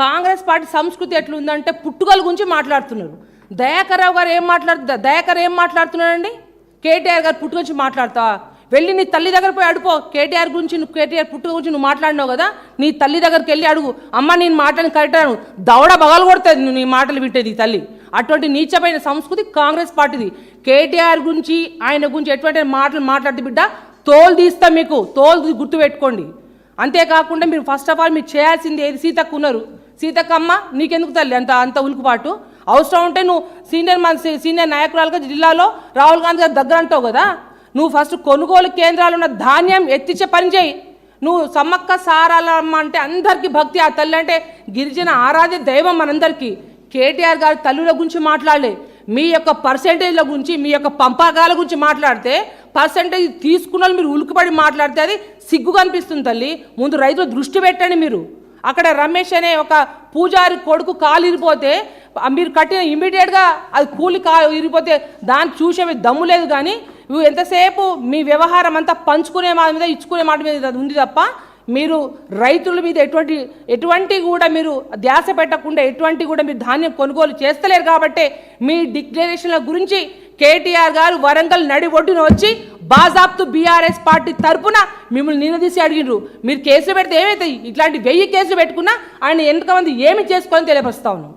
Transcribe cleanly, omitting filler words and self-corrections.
Congress party సంస్కృతి ఎట్లుందంటే పుట్టుకల గురించి మాట్లాడుతున్నారు. దయాకర్ రావు గారు ఏం మాట్లాడుతున్నారండి? కేటీఆర్ గారు పుట్టుక గురించి మాట్లాడతావా? వెళ్ళి నీ తల్లి దగ్గర పోయి అడుపో. కేటీఆర్ పుట్టుక గురించి నువ్వు మాట్లాడినావు కదా, నీ తల్లి దగ్గరికి వెళ్ళి అడుగు. అమ్మ నేను మాట్లాడిన కరెక్ట్ అను, దవడ బగలు కొడుతుంది నువ్వు నీ మాటలు వింటేది తల్లి. అటువంటి నీచమైన సంస్కృతి కాంగ్రెస్ పార్టీది. కేటీఆర్ గురించి ఆయన గురించి ఎటువంటి మాటలు మాట్లాడితే బిడ్డ తోలు తీస్తాం, మీకు తోలు గుర్తుపెట్టుకోండి. అంతేకాకుండా మీరు ఫస్ట్ ఆఫ్ ఆల్ మీరు చేయాల్సింది ఏది? సీతక్క ఉన్నారు. సీతక్క అమ్మ నీకెందుకు తల్లి అంత ఉలుకుపాటు? అవసరం ఉంటే నువ్వు సీనియర్ నాయకురాలుగా జిల్లాలో రాహుల్ గాంధీ గారి దగ్గర అంటావు కదా, నువ్వు ఫస్ట్ కొనుగోలు కేంద్రాలు ఉన్న ధాన్యం ఎత్తిచ్చే పని చేయి. నువ్వు సమ్మక్క సారాలమ్మ అంటే అందరికీ భక్తి, ఆ తల్లి అంటే గిరిజన ఆరాధ్య దైవం మనందరికీ. కేటీఆర్ గారు తల్లుల గురించి మాట్లాడలే, మీ యొక్క పర్సెంటేజ్ల గురించి, మీ యొక్క పంపకాల గురించి మాట్లాడితే పర్సెంటేజ్ తీసుకున్న మీరు ఉలికిపడి మాట్లాడితే అది సిగ్గుగా అనిపిస్తుంది తల్లి. ముందు రైతుల దృష్టి పెట్టండి మీరు. అక్కడ రమేష్ అనే ఒక పూజారి కొడుకు కాలు ఇరిపోతే మీరు కట్టిన ఇమీడియట్గా అది కూలి ఇరిపోతే దాన్ని చూసే దమ్ము లేదు. కానీ నువ్వు ఎంతసేపు మీ వ్యవహారం అంతా పంచుకునే మాట మీద ఇచ్చుకునే మాట మీద ఉంది తప్ప మీరు రైతుల మీద ఎటువంటి కూడా మీరు ధ్యాస పెట్టకుండా ఎటువంటి కూడా మీరు ధాన్యం కొనుగోలు చేస్తలేరు. కాబట్టి మీ డిక్లరేషన్ల గురించి కేటీఆర్ గారు వరంగల్ నడి ఒడ్డున వచ్చి బాజాబ్తు బీఆర్ఎస్ పార్టీ తరపున మిమ్మల్ని నిలదీసి అడిగినారు. మీరు కేసులు పెడితే ఏమవుతాయి? ఇట్లాంటి 1000 కేసులు పెట్టుకున్నా ఆయన ఎంతమంది ఏమి చేసుకోవాలని తెలియపరుస్తా ఉన్నాం.